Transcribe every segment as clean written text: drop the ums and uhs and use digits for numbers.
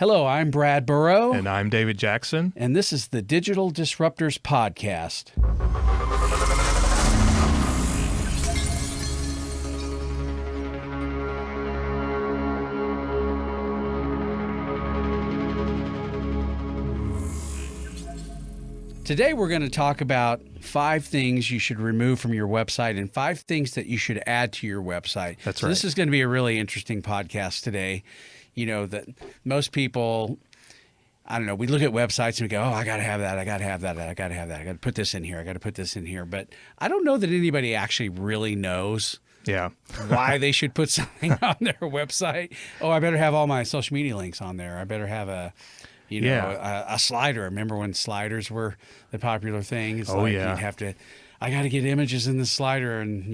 Hello, I'm Brad Burrow. And I'm David Jackson. And this is the Digital Disruptors podcast. Today we're going to talk about 5 things you should remove from your website and 5 things that you should add to your website. That's so right. This is going to be a really interesting podcast today. You know, that most people, I don't know, we look at websites and we go, oh, I got to have that. I got to have that. I got to have that. I got to put this in here. I got to put this in here. But I don't know that anybody actually really knows why they should put something on their website. Oh, I better have all my social media links on there. I better have a slider. Remember when sliders were the popular thing? It's you'd have to, I got to get images in the slider and,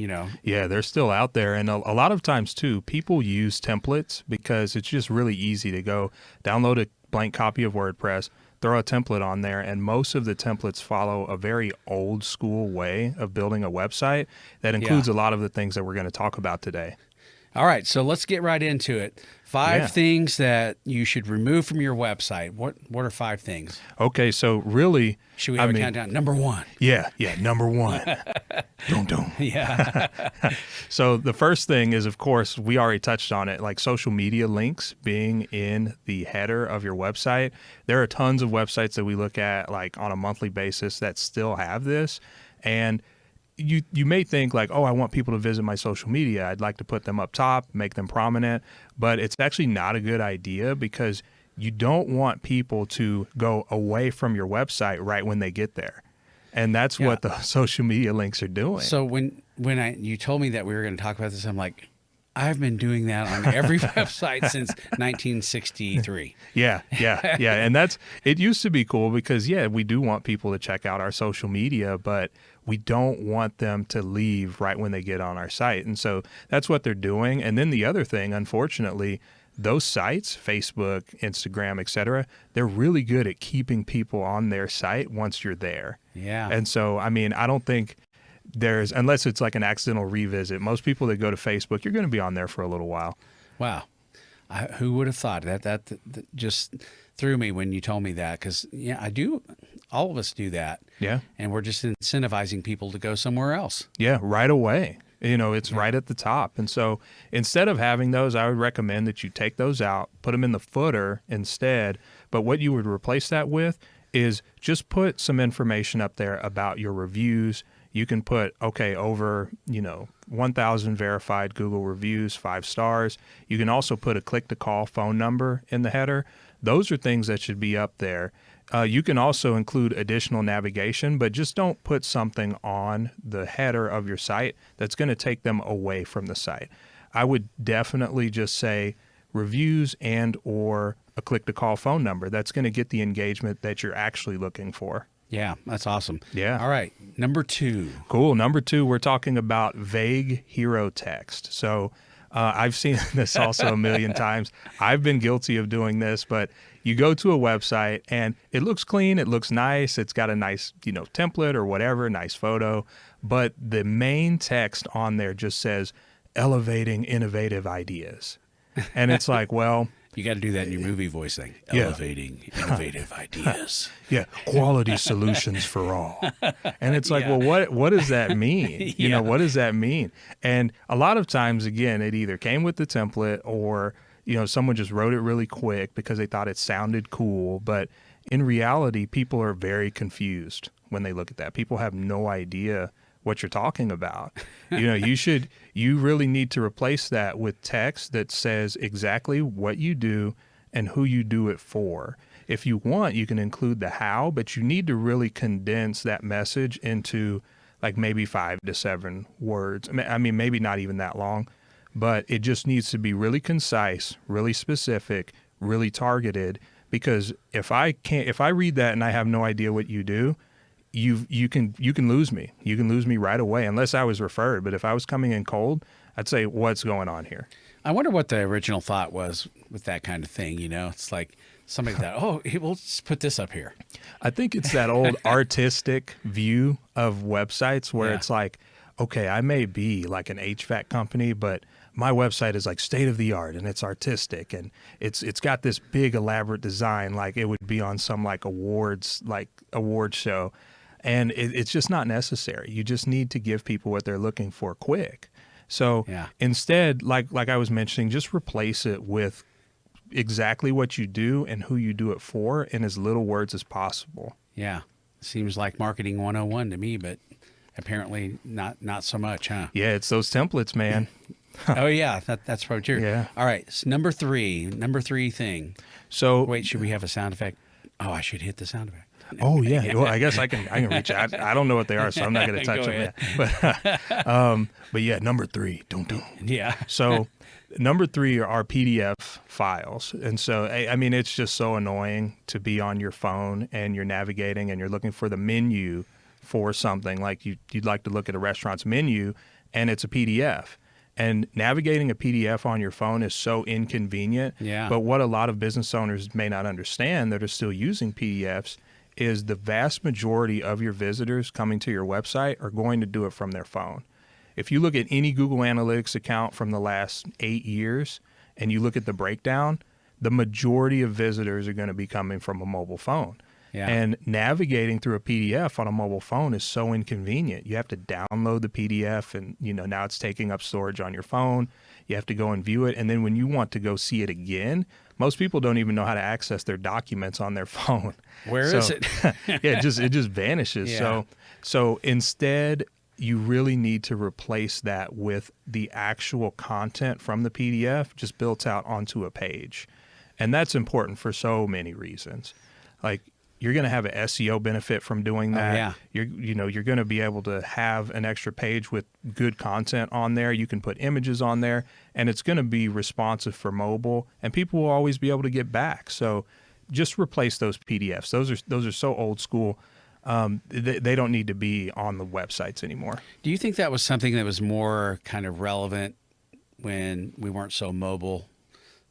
Yeah, they're still out there. And a lot of times, too, people use templates because it's just really easy to go download a blank copy of WordPress, throw a template on there, and most of the templates follow a very old school way of building a website that includes a lot of the things that we're going to talk about today. All right, so let's get right into it. 5 things that you should remove from your website. What are 5 things? Okay, so really, should we have a countdown? Number 1. Yeah, number 1. Don't. Yeah. So the first thing is, of course, we already touched on it, like social media links being in the header of your website. There are tons of websites that we look at like on a monthly basis that still have this, and you may think like, oh, I want people to visit my social media. I'd like to put them up top, make them prominent, but it's actually not a good idea because you don't want people to go away from your website right when they get there. And that's what the social media links are doing. So when you told me that we were going to talk about this, I'm like, I've been doing that on every website since 1963. Yeah. And it used to be cool because, we do want people to check out our social media, but we don't want them to leave right when they get on our site. And so that's what they're doing. And then the other thing, unfortunately, those sites, Facebook, Instagram, etc., they're really good at keeping people on their site once you're there. Yeah. And so, I mean, I don't think unless it's like an accidental revisit, most people that go to Facebook, you're going to be on there for a little while. Wow. Who would have thought that just threw me when you told me that? Because, I do. All of us do that. Yeah. And we're just incentivizing people to go somewhere else. Yeah, right away. It's right at the top. And so instead of having those, I would recommend that you take those out, put them in the footer instead. But what you would replace that with is just put some information up there about your reviews. You can put, over, 1,000 verified Google reviews, 5 stars. You can also put a click-to-call phone number in the header. Those are things that should be up there. You can also include additional navigation, but just don't put something on the header of your site that's going to take them away from the site. I would definitely just say reviews and or a click-to-call phone number. That's going to get the engagement that you're actually looking for. Yeah, that's awesome. Yeah. All right, number 2. Cool. Number 2, we're talking about vague hero text. So I've seen this also a million times. I've been guilty of doing this, but you go to a website and it looks clean, it looks nice, it's got a nice, template or whatever, nice photo, but the main text on there just says elevating innovative ideas. And it's like, well, you got to do that in your movie voice thing. Elevating innovative ideas. Yeah, quality solutions for all. And it's like, well, what does that mean? What does that mean? And a lot of times, again, it either came with the template or, someone just wrote it really quick because they thought it sounded cool. But in reality, people are very confused when they look at that. People have no idea what you're talking about. You really need to replace that with text that says exactly what you do and who you do it for. If you want, you can include the how, but you need to really condense that message into like maybe 5 to 7 words. I mean, maybe not even that long, but it just needs to be really concise, really specific, really targeted, because if I read that and I have no idea what you do, you can lose me. You can lose me right away unless I was referred. But if I was coming in cold, I'd say, what's going on here? I wonder what the original thought was with that kind of thing. It's like somebody thought, we'll just put this up here. I think it's that old artistic view of websites where it's like, okay, I may be like an HVAC company, but my website is like state of the art and it's artistic and it's got this big elaborate design like it would be on some like award show, and it's just not necessary. You just need to give people what they're looking for quick. So instead, like I was mentioning, just replace it with exactly what you do and who you do it for in as little words as possible. Yeah. Seems like marketing 101 to me, but apparently not so much, huh? Yeah, it's those templates, man. Oh yeah, that's probably true. Yeah. All right, so number three thing. So wait, should we have a sound effect? Oh, I should hit the sound effect. Oh yeah. Well, I guess I can reach out. I don't know what they are, so I'm not going to touch them yet. But yeah, number 3. Don't. Yeah. So number 3 are PDF files. And so, I mean, it's just so annoying to be on your phone and you're navigating and you're looking for the menu for something like you'd like to look at a restaurant's menu and it's a PDF. And navigating a PDF on your phone is so inconvenient. Yeah. But what a lot of business owners may not understand that are still using PDFs is the vast majority of your visitors coming to your website are going to do it from their phone. If you look at any Google Analytics account from the last 8 years and you look at the breakdown, the majority of visitors are going to be coming from a mobile phone. Yeah. And navigating through a PDF on a mobile phone is so inconvenient. You have to download the PDF and, now it's taking up storage on your phone. You have to go and view it. And then when you want to go see it again, most people don't even know how to access their documents on their phone. Where is it? Yeah, it just vanishes. Yeah. So instead, you really need to replace that with the actual content from the PDF just built out onto a page. And that's important for so many reasons. Like, you're going to have an SEO benefit from doing that. Oh, yeah. You're going to be able to have an extra page with good content on there. You can put images on there, and it's going to be responsive for mobile, and people will always be able to get back. So just replace those PDFs. Those are so old school. They don't need to be on the websites anymore. Do you think that was something that was more kind of relevant when we weren't so mobile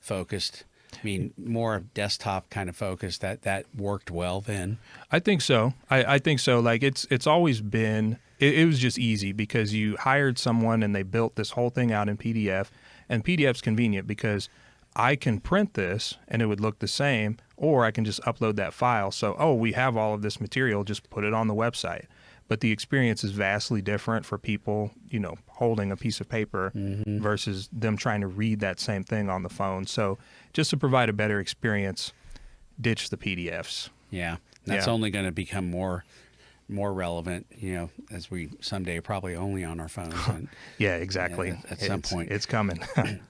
focused? I mean, more desktop kind of focused, that worked well then? I think so. I think so. Like it's always been, it was just easy because you hired someone and they built this whole thing out in PDF, and PDF's convenient because I can print this and it would look the same, or I can just upload that file. So, we have all of this material, just put it on the website. But the experience is vastly different for people, holding a piece of paper versus them trying to read that same thing on the phone. So just to provide a better experience, ditch the PDFs. Yeah. That's only going to become more relevant, as we someday probably only on our phones. And, yeah, exactly. At some point. It's coming.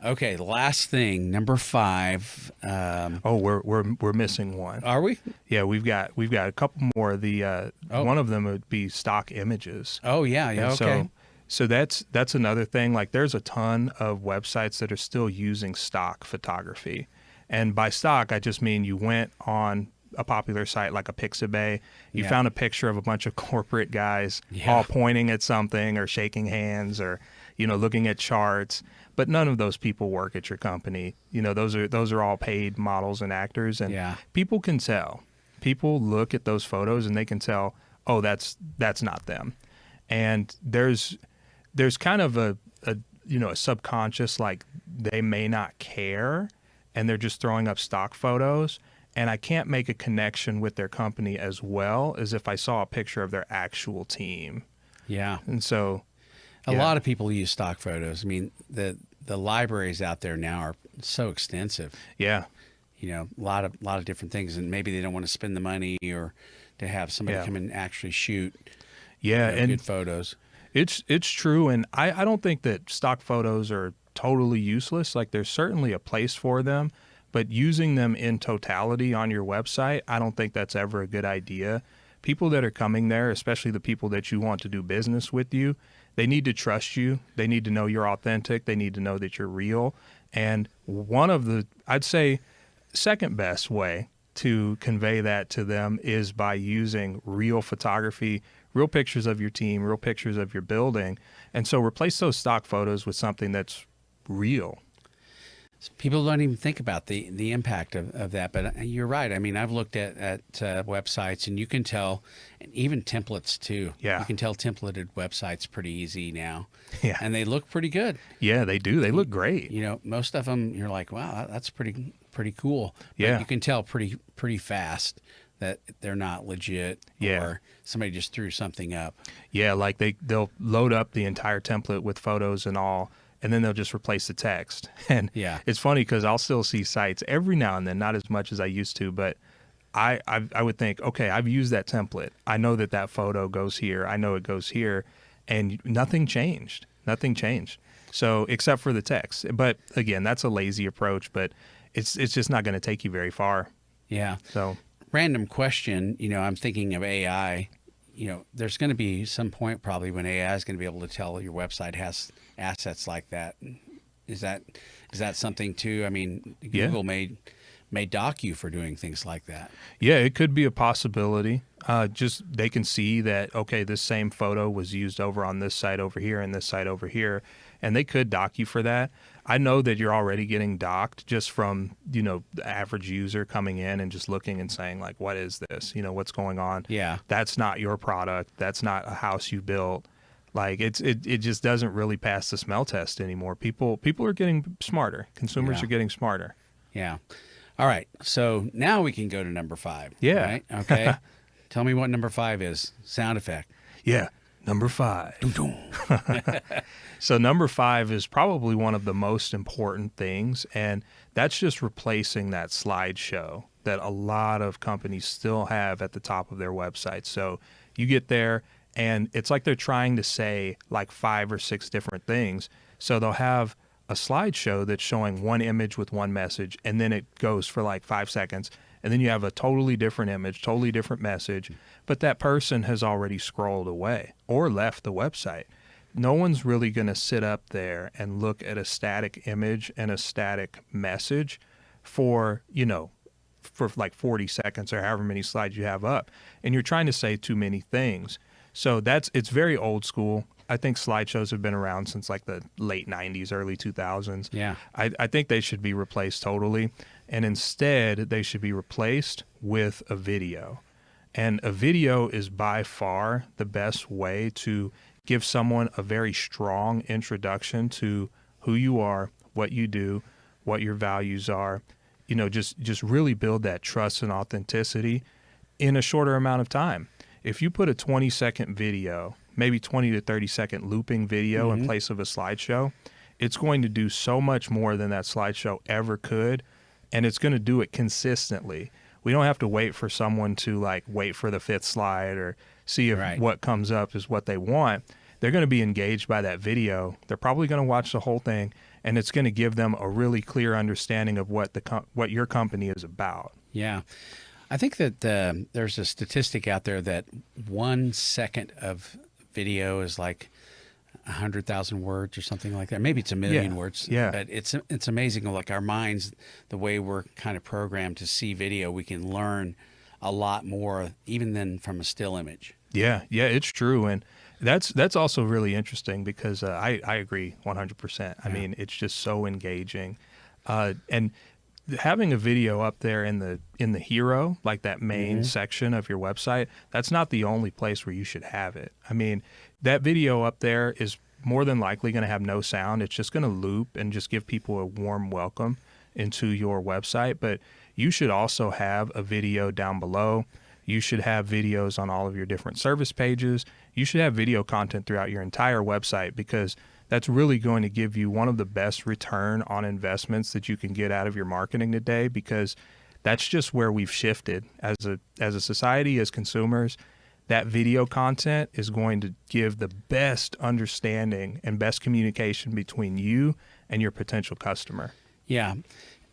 Okay. The last thing, number 5. We're missing one. Are we? Yeah, we've got a couple more. One of them would be stock images. Oh yeah. Yeah. Okay. So that's another thing. Like, there's a ton of websites that are still using stock photography. And by stock, I just mean you went on a popular site like a Pixabay, you found a picture of a bunch of corporate guys all pointing at something or shaking hands or, looking at charts, but none of those people work at your company. Those are all paid models and actors, and people can tell. People look at those photos and they can tell, oh, that's not them. And there's kind of a subconscious, like, they may not care and they're just throwing up stock photos. And I can't make a connection with their company as well as if I saw a picture of their actual team. Yeah. And so a lot of people use stock photos. I mean, the libraries out there now are so extensive. Yeah. A lot of different things, and maybe they don't want to spend the money or to have somebody come and actually shoot and good photos. It's true, and I don't think that stock photos are totally useless. Like, there's certainly a place for them. But using them in totality on your website, I don't think that's ever a good idea. People that are coming there, especially the people that you want to do business with you, they need to trust you. They need to know you're authentic. They need to know that you're real. And one of the, I'd say, second best way to convey that to them is by using real photography, real pictures of your team, real pictures of your building. And so replace those stock photos with something that's real. People don't even think about the impact of that. But you're right. I mean, I've looked at websites, and you can tell, and even templates too. Yeah. You can tell templated websites pretty easy now. Yeah. And they look pretty good. Yeah, they do. They look great. You know, most of them, you're like, wow, that's pretty cool. But Yeah. you can tell pretty fast that they're not legit, Yeah. or somebody just threw something up. Yeah, like they'll load up the entire template with photos and all, and then they'll just replace the text. And Yeah. it's funny because I'll still see sites every now and then, not as much as I used to, but I would think, okay, I've used that template. I know that photo goes here. I know it goes here, and nothing changed. Nothing changed. So except for the text. But again, that's a lazy approach, but it's just not going to take you very far. Yeah. So Random question, you know, I'm thinking of AI. You know, there's going to be some point probably when AI is going to be able to tell your website has assets like that. Is that something too? I mean, Google may dock you for doing things like that. yeah, it could be a possibility. Just they can see that, okay, this same photo was used over on this site over here and this site over here, and they could dock you for that. I know that you're already getting docked just from, you know, the average user coming in and just looking and saying like, what is this? You know, what's going on? Yeah. That's not your product. That's not a house you built. Like it just doesn't really pass the smell test anymore. People are getting smarter. Consumers Yeah. are getting smarter. Yeah. All right. So now we can go to number 5. Yeah. Right? Okay. Tell me what number 5 is. Sound effect. Yeah. Number 5. So number 5 is probably one of the most important things, and that's just replacing that slideshow that a lot of companies still have at the top of their website. So you get there, and it's like they're trying to say like 5 or 6 different things. So they'll have a slideshow that's showing one image with one message, and then it goes for like 5 seconds, and then you have a totally different image, totally different message, but that person has already scrolled away or left the website. No one's really going to sit up there and look at a static image and a static message for, you know, for like 40 seconds or however many slides you have up. And you're trying to say too many things. So it's very old school. I think slideshows have been around since like the late 90s, early 2000s. Yeah. I think they should be replaced totally. And instead, they should be replaced with a video. And a video is by far the best way to give someone a very strong introduction to who you are, what you do, what your values are. You know, just really build that trust and authenticity in a shorter amount of time. If you put a 20-second video, maybe 20 to 30-second looping video in place of a slideshow, it's going to do so much more than that slideshow ever could, and it's going to do it consistently. We don't have to wait for someone to like wait for the 5th slide or see if what comes up is what they want. They're going to be engaged by that video. They're probably going to watch the whole thing, and it's going to give them a really clear understanding of what what your company is about. Yeah. I think that there's a statistic out there that 1 second of video is like 100,000 words or something like that. Maybe it's a million words. Yeah. But it's amazing. Like our minds, the way we're kind of programmed to see video, we can learn a lot more even than from a still image. Yeah, it's true. And that's also really interesting because I agree 100%. I mean, it's just so engaging. And having a video up there in the hero, like that main section of your website, that's not the only place where you should have it. I mean, that video up there is more than likely going to have no sound. It's just going to loop and just give people a warm welcome into your website. But you should also have a video down below. You should have videos on all of your different service pages. You should have video content throughout your entire website because that's really going to give you one of the best return on investments that you can get out of your marketing today, because that's just where we've shifted as a society, as consumers. That video content is going to give the best understanding and best communication between you and your potential customer. Yeah.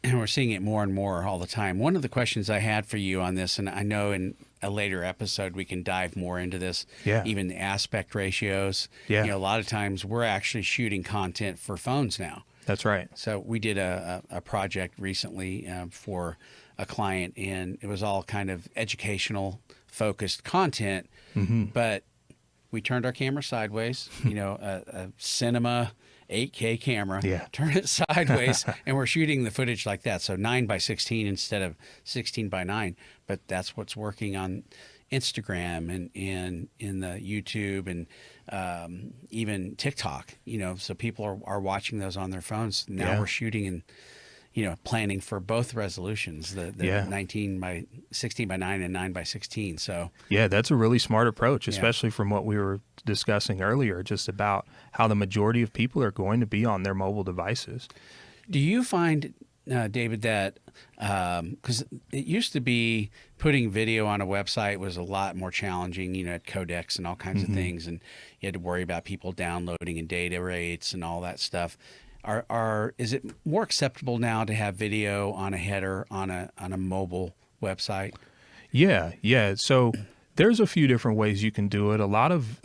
And we're seeing it more and more all the time. One of the questions I had for you on this, and I know in a later episode we can dive more into this, even the aspect ratios. Yeah. You know, a lot of times we're actually shooting content for phones now. That's right. So we did a project recently for a client, and it was all kind of educational focused content, but we turned our camera sideways, you know, a cinema 8K camera, Yeah. turn it sideways, and we're shooting the footage like that. So 9:16 instead of 16:9. But that's what's working on Instagram and in the YouTube and even TikTok. So people are watching those on their phones. Now we're shooting and planning for both resolutions, the 19:16:9 and 9:16. So yeah, that's a really smart approach, especially from what we were discussing earlier, just about how the majority of people are going to be on their mobile devices. Do you find, David, that because it used to be putting video on a website was a lot more challenging, at codecs and all kinds of things, and you had to worry about people downloading and data rates and all that stuff. Is it more acceptable now to have video on a header on a mobile website? Yeah. So there's a few different ways you can do it. A lot of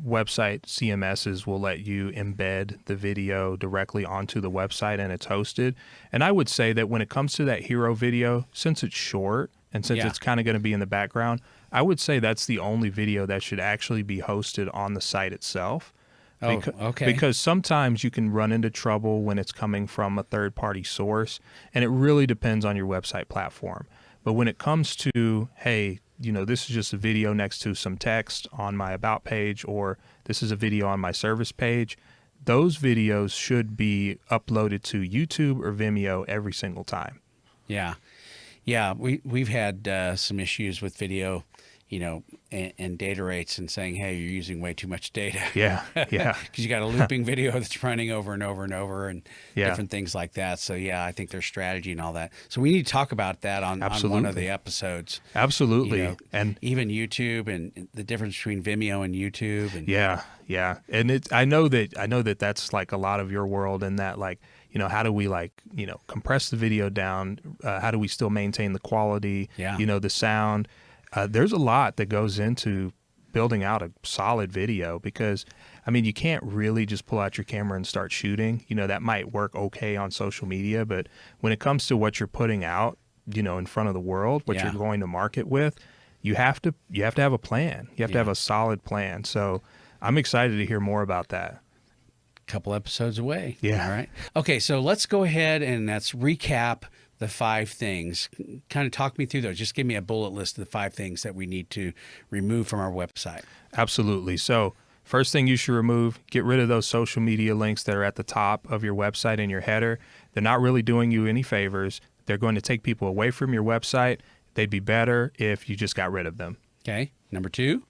website CMSs will let you embed the video directly onto the website and it's hosted. And I would say that when it comes to that hero video, since it's short and since it's kind of going to be in the background, I would say that's the only video that should actually be hosted on the site itself. Okay. Because sometimes you can run into trouble when it's coming from a third-party source, and it really depends on your website platform. But when it comes to, hey, this is just a video next to some text on my About page, or this is a video on my service page, those videos should be uploaded to YouTube or Vimeo every single time. Yeah. We've had some issues with video, and data rates and saying, hey, you're using way too much data. Yeah. Because you got a looping video that's running over and over and over and different things like that. So, I think there's strategy and all that. So we need to talk about that on one of the episodes. Absolutely. And even YouTube and the difference between Vimeo and YouTube. And Yeah. And I know that that's like a lot of your world, and that how do we compress the video down? How do we still maintain the quality? The sound. There's a lot that goes into building out a solid video, because you can't really just pull out your camera and start shooting. That might work okay on social media, but when it comes to what you're putting out, in front of the world, what you're going to market with, you have to have a plan. You have to have a solid plan. So I'm excited to hear more about that. Couple episodes away. Yeah. All right. Okay, so let's go ahead and let's recap the 5 things. Kind of talk me through those. Just give me a bullet list of the 5 things that we need to remove from our website. Absolutely. So first thing you should remove, get rid of those social media links that are at the top of your website in your header. They're not really doing you any favors. They're going to take people away from your website. They'd be better if you just got rid of them. Okay. Number 2,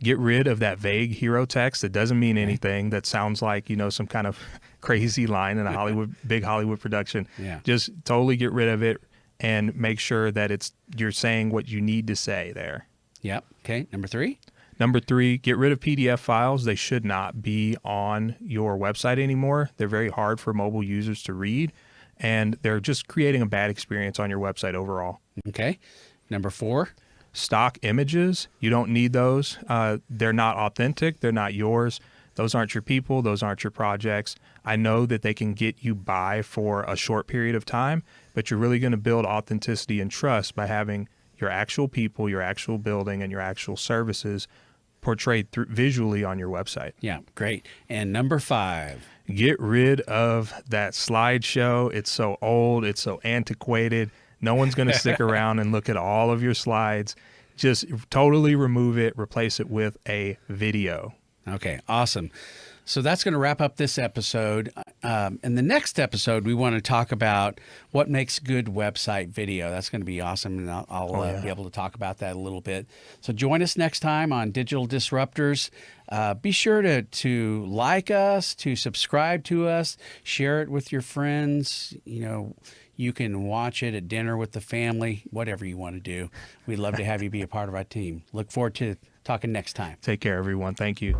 get rid of that vague hero text that doesn't mean anything, that sounds like, some kind of crazy line in a big Hollywood production. Yeah. Just totally get rid of it and make sure that you're saying what you need to say there. Yep. Okay. Number 3, get rid of PDF files. They should not be on your website anymore. They're very hard for mobile users to read, and they're just creating a bad experience on your website overall. Okay. Number 4, stock images, you don't need those. They're not authentic. They're not yours. Those aren't your people. Those aren't your projects. I know that they can get you by for a short period of time, but you're really going to build authenticity and trust by having your actual people, your actual building, and your actual services portrayed visually on your website. Yeah, great. And number 5, get rid of that slideshow. It's so old. It's so antiquated. No one's going to stick around and look at all of your slides. Just totally remove it, replace it with a video. Okay, awesome. So that's going to wrap up this episode. In the next episode, we want to talk about what makes good website video. That's going to be awesome, and I'll be able to talk about that a little bit. So join us next time on Digital Disruptors. Be sure to like us, to subscribe to us, share it with your friends. You can watch it at dinner with the family, whatever you want to do. We'd love to have you be a part of our team. Look forward to talking next time. Take care, everyone. Thank you.